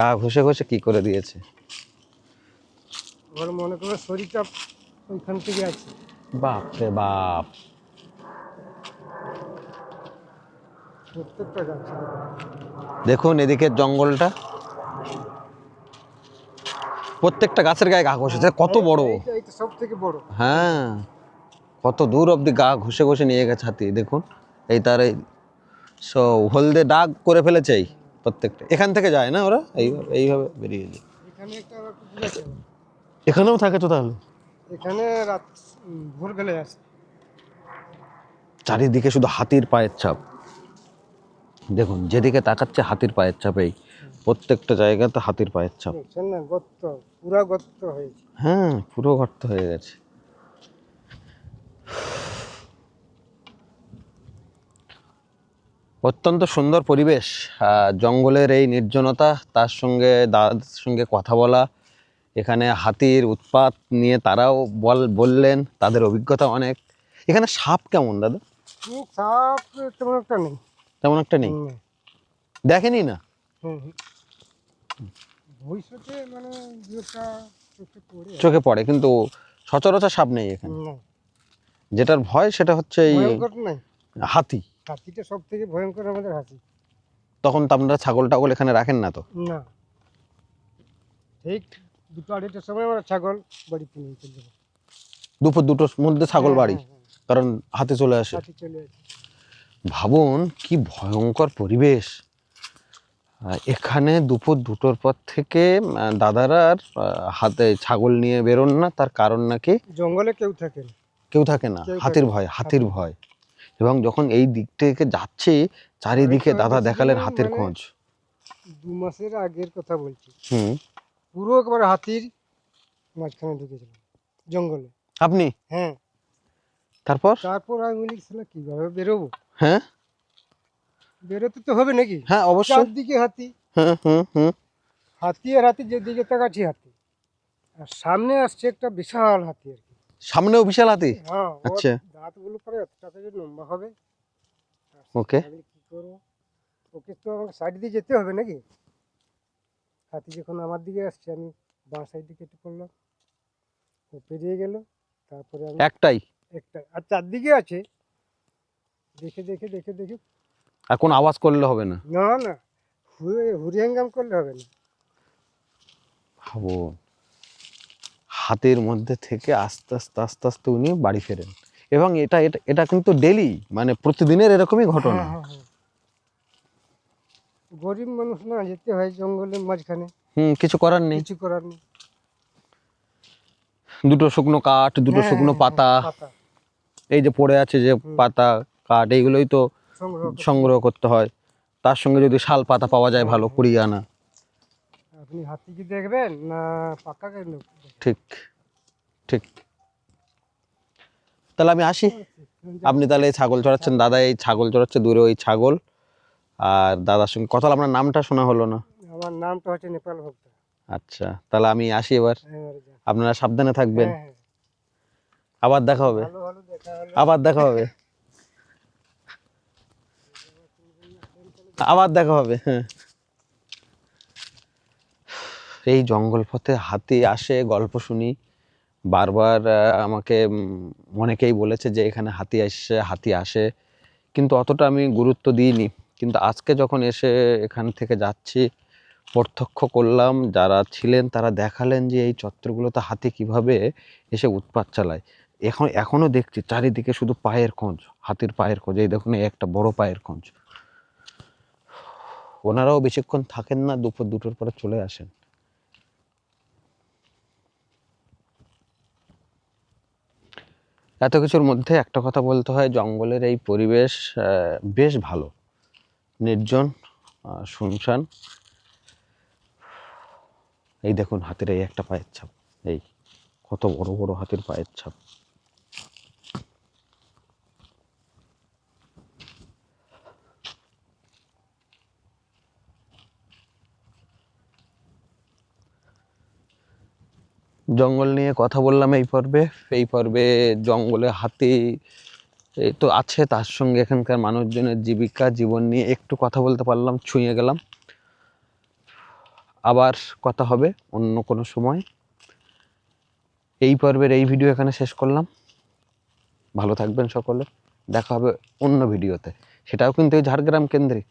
গা ঘষে ঘষে কি করে দিয়েছে। ওর মনে করো শরীরটা ওইখান থেকে আছে। বাপ রে বাপ। প্রত্যেকটা গাছ দেখুন এদিকের জঙ্গলটা, প্রত্যেকটা গাছের গায়ে গা ঘষেছে। কত বড়! এইটা সব থেকে বড়। হ্যাঁ, কত দূর অব্দি গা ঘষে ঘষে নিয়ে গেছে হাতি। দেখুন এই তার এই হলদে দাগ করে ফেলেছে। এই প্রত্যেকটা এখান থেকে যায় না ওরা, এইভাবে এইভাবে বেরিয়ে যায়। এখানে একটা আবার কুকুর আছে। এখানেও থাকে তো তাহলে? এখানে রাত ভোর বেলায় আসে। চারিদিকে শুধু হাতির পায়ের ছাপ। দেখুন যেদিকে তাকাচ্ছে হাতির পায়ের ছাপ। এই প্রত্যেকটা জায়গাতে হাতির পায়ের ছাপ। দেখছেন না, গর্ত, পুরা গর্ত হয়েছে। হ্যাঁ, পুরো গর্ত হয়ে গেছে। অত্যন্ত সুন্দর পরিবেশ, জঙ্গলের এই নির্জনতা, তার সঙ্গে দাদার সঙ্গে কথা বলা, এখানে হাতির উৎপাত নিয়ে তারাও বললেন তাদের অভিজ্ঞতা অনেক। এখানে সাপ কেমন দাদা? সাপ তেমন একটা নেই। তেমন একটা নেই? দেখেনি না? ভবিষ্যতে মানে চোখে পড়ে, কিন্তু সচরাচর সাপ নেই এখানে। যেটার ভয় সেটা হচ্ছে এই হাতি। হাতিটা সব থেকে ভয়ঙ্কর আমাদের হাতি। তখন তো আপনারা ছাগল টাগল এখানে রাখেন না তো? না, ঠিক 2-2:30টার সময় আমরা ছাগল বাড়িতে নিয়ে চলে যাবো। দুপুর 2টোর মধ্যে ছাগল বাড়ি, কারণ হাতি চলে আসে। ভাবুন কি ভয়ঙ্কর পরিবেশ। এখানে দুপুর 2টোর পর থেকে দাদারা আর হাতে ছাগল নিয়ে বেরোন না। তার কারণ নাকি জঙ্গলে কেউ থাকে না। কেউ থাকে না, হাতির ভয়, হাতির ভয়। এবং যখন এই দিক থেকে যাচ্ছি চারিদিকে দাদা দেখালেন হাতির খোঁজ। 2 মাসের আগের কথা বলছি। পুরো একবার হাতির মাঝখানে ঢুকেছিল জঙ্গলে। আপনি? হ্যাঁ। তারপর আমি বলি কিভাবে বেরোবো? হ্যাঁ, বেরোতে তো হবে নাকি? হ্যাঁ অবশ্যই। চারদিকে হাতি। হাতি আর হাতি, যেদিকে তাকাচ্ছি হাতি। আর সামনে আসছে একটা বিশাল হাতি আর কি। সামনেও বিশাল হাতি? হ্যাঁ। আচ্ছা, দাঁতগুলো পরে এতটা থেকে লম্বা হবে। ওকে। আমি কি করবো? ওকে তো আমাকে সাইড দিয়ে যেতে হবে নাকি? হাতি যখন আমার দিকে আসছে, আমি বাঁ সাইড দিকে কেটে পড়লাম। ও পেরিয়ে গেল। তারপরে আমি একটাই আর চারদিকে আছে। দেখে দেখে দেখে দেখে আর কোন আওয়াজ করলে হবে না? না না, হুরিয়াঙ্গাম করলে হবে না। ভাবো, হাতের মধ্যে থেকে আস্তে আস্তে আস্তে আস্তে উনি বাড়ি ফেরেন। এবং এটা এটা এটা কিন্তু ডেলি, মানে প্রতিদিনের এরকমই ঘটনা। গরিব মানুষ না, যেতে হয় জঙ্গলের মাঝখানে। কিছু করার নেই। কিছু করার নেই। 2টো শুকনো কাঠ, 2টো শুকনো পাতা, এই যে পড়ে আছে যে পাতা কাঠ, এইগুলোই তো সংগ্রহ করতে হয়। তার সঙ্গে যদি শাল পাতা পাওয়া যায় ভালো, 20 আনা। আপনি হাতি কি দেখবেন না পাকা কেন? ঠিক ঠিক। তাহলে আমি আসি। আপনি তাহলে এই ছাগল চড়াচ্ছেন, দাদা এই ছাগল চড়াচ্ছে দূরে, ওই ছাগল। আর দাদার সঙ্গে কথা, আপনার নামটা শোনা হলো না। আমার নামটা হচ্ছে নেপাল ভক্ত। আচ্ছা, তাহলে আমি আসি এবার। আপনারা সাবধানে থাকবেন। আবার দেখা হবে। আবার দেখা হবে। আবার দেখা হবে। হ্যাঁ, এই জঙ্গল পথে হাতি আসে, গল্প শুনি বারবার। আমাকে অনেকেই বলেছে যে এখানে হাতি আসে, হাতি আসে, কিন্তু অতটা আমি গুরুত্ব দিইনি। কিন্তু আজকে যখন এসে এখান থেকে যাচ্ছি, প্রত্যক্ষ করলাম, যারা ছিলেন তারা দেখালেন যে এই চত্বরগুলোতে হাতি কিভাবে এসে উৎপাত চালায়। এখনো দেখছি চারিদিকে শুধু পায়ের খোঁজ, হাতির পায়ের খোঁজ। এই দেখুন এই একটা বড় পায়ের খোঁজ। ওনারাও বেশিক্ষণ থাকেন না, দুপুর 2টোর পরে চলে আসেন। এত কিছুর মধ্যে একটা কথা বলতে হয়, জঙ্গলের এই পরিবেশ বেশ ভালো, নির্জন, শুনশান। এই দেখুন হাতির এই একটা পায়ের ছাপ, এই কত বড় বড় হাতির পায়ের ছাপ। জঙ্গল নিয়ে কথা বললাম এই পর্বে। জঙ্গলে হাতি এই তো আছে, তার সঙ্গে এখানকার মানুষজনের জীবিকা জীবন নিয়ে একটু কথা বলতে পারলাম, ছুঁয়ে গেলাম। আবার কথা হবে অন্য কোনো সময়। এই পর্বের এই ভিডিও এখানে শেষ করলাম। ভালো থাকবেন সকলে, দেখা হবে অন্য ভিডিওতে, সেটাও কিন্তু এই ঝাড়গ্রাম কেন্দ্রিক।